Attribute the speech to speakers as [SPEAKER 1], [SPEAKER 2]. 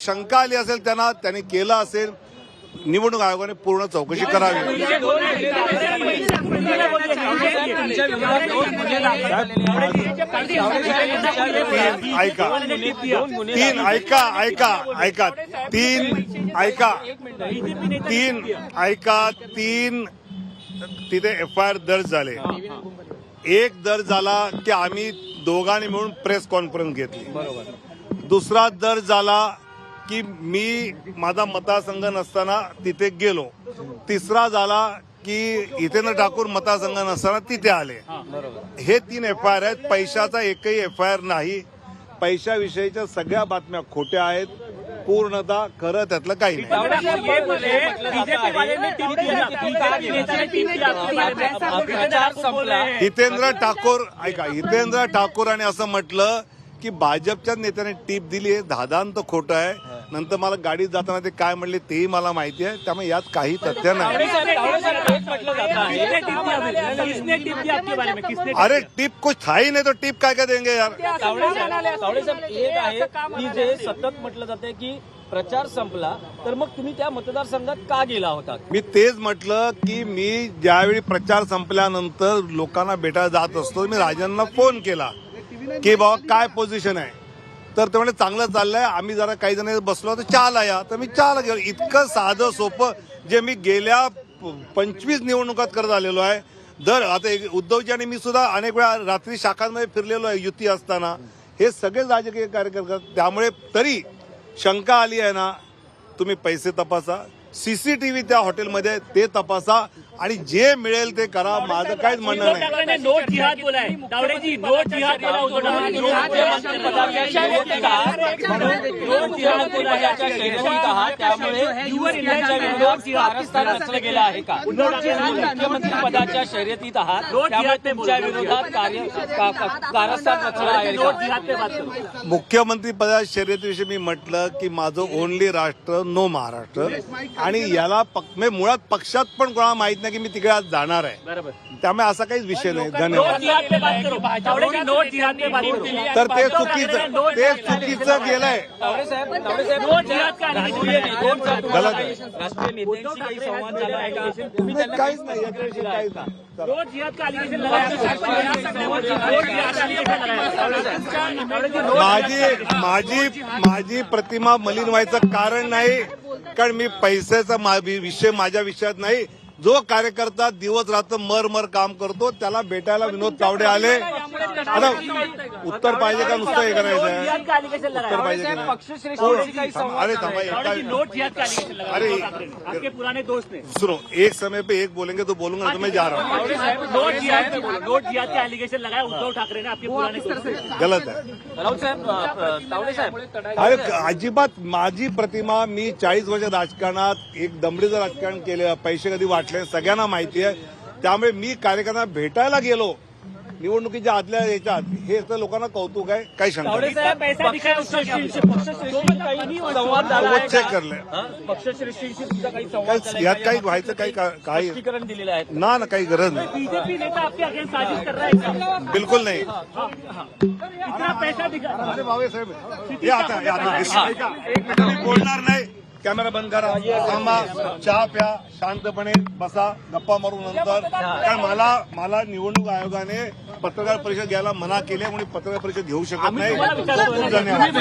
[SPEAKER 1] शंका आली असेल त्यांनी केलं असेल, निवडणूक आयोगाने पूर्ण चौकशी करावी. तीन तिथे FIR दर्ज झाले. एक दर्ज झाला की आम्ही दोघांनी मिळून प्रेस कॉन्फरन्स घेतली. दुसरा दर्ज झाला की मी माझा मतदारसंघ नसताना तिथे गेलो. तिसरा झाला की हितेंद्र ठाकूर मतदारसंघ नसताना तिथे आले. हे 3 FIR आहेत. पैशाचा एकही FIR नाही. पैशाविषयीच्या सगळ्या बातम्या खोट्या आहेत. पूर्णतः खरं त्यातलं काही नाही. हितेंद्र ठाकूरांनी असं म्हटलं की भाजपच्या नेत्याने टीप दिली आहे. दादांत खोटं आहे. नंतर मला गाडीत जाताना ते काय म्हणले तेही मला माहिती आहे. त्यामुळे यात काही तथ्य नाही. अरे टीप कुछ था ही नाही तो टीप काय देंगे यार.
[SPEAKER 2] तावडे साहेब, एक आहे की जे सतत म्हटलं जाते की प्रचार संपला तर मग तुम्ही त्या मतदारसंघात का गेला होता?
[SPEAKER 1] मी तेच म्हटलं की मी ज्यावेळी प्रचार संपल्यानंतर लोकांना भेटायला जात असतो, मी राजांना फोन केला की बाबा काय पोझिशन आहे. तर ते म्हणजे चांगलं चाललंय, आम्ही जरा काही जण बसलो तर चहाला या. तर मी चहाला गेलो. इतकं साधं सोपं जे मी गेल्या 25 निवडणुकात करत आलेलो आहे. आता उद्धवजी आणि मी सुद्धा अनेक वेळा रात्री शाखांमध्ये फिरलेलो आहे युती असताना. हे सगळे राजकीय कार्यकर्ते. त्यामुळे तरी शंका आली आहे ना, तुम्ही पैसे तपासा, CCTV त्या हॉटेलमध्ये ते तपासा आणि जे मिळेल ते करा. माझं काहीच म्हणणं नाही.
[SPEAKER 3] नोट जिहाद बोलाय तावडेजी, नोट जिहाद बोला.
[SPEAKER 2] रचलं गेलं आहे का? मुख्यमंत्री पदाच्या शर्यतीत आहात, त्यामुळे तुमच्या विरोधात कारस्थान रचलं आहे का?
[SPEAKER 1] मुख्यमंत्री पदाच्या शर्यतीविषयी मी म्हटलं की माझं ओनली राष्ट्र नो महाराष्ट्र. आणि याला मुळात पक्षात पण कोणाला माहित नाही की मी तिकडे आज जाणार आहे. त्यामुळे असा काहीच विषय नाही. धन्यवाद. तर ते चुकीचं गेलंय. गलत आहे. काहीच नाही याच्याविषयी काहीच नाही. माझी प्रतिमा मलिन व्हायचं कारण नाही, कारण मी पैशाचा विषय माझ्या विषयात नाही. जो कार्यकर्ता दिवस रात्र मर काम करतो त्याला भेटायला विनोद तावडे आले. आता उत्तर पाहिजे का नुसतं हे करायचं आहे? उत्तर पाहिजे की नाही? अरे
[SPEAKER 3] आपके पुराने दोस्त ने
[SPEAKER 1] सुनो, एक समय पे एक बोलेंगे तो बोलूंगा तो मैं जा रहा हूँ.
[SPEAKER 3] नोट जिहाद के एलिगेशन लगाया उद्धव ठाकरे ने आपके पुराने दोस्त.
[SPEAKER 1] गलत आहे.
[SPEAKER 2] राऊत साहेब, तावडे साहेब,
[SPEAKER 1] अरे अजिबात माझी प्रतिमा, मी 40 वर्ष राजकारणात एक दमडीचं राजकारण केलं, पैसे कधी वाटले सगळ्यांना माहिती आहे. त्यामुळे मी कार्यकर्त्यांना भेटायला गेलो निवडणुकीच्या आदल्या याच्यात, हे तर लोकांना कौतुक आहे. काही शंका नाही. चेक करलंय. यात काही व्हायचं काही
[SPEAKER 2] दिलेलं आहे
[SPEAKER 1] ना काही गरज नाही.
[SPEAKER 3] बीजेपी नेता आपके अगेंस्ट साजिश कर रहा है.
[SPEAKER 1] बिलकुल नाही.
[SPEAKER 3] इतना पैसा दिखा.
[SPEAKER 1] अरे भावे साहेब, या आता मी बोलणार नाही. कॅमेरा बंद करा, थांबा, चहा प्या, शांतपणे बसा, गप्पा मारू नंतर. कारण मला निवडणूक आयोगाने पत्रकार परिषद घ्यायला मना केली, म्हणून पत्रकार परिषद घेऊ शकत नाही. खूप धन्यवाद.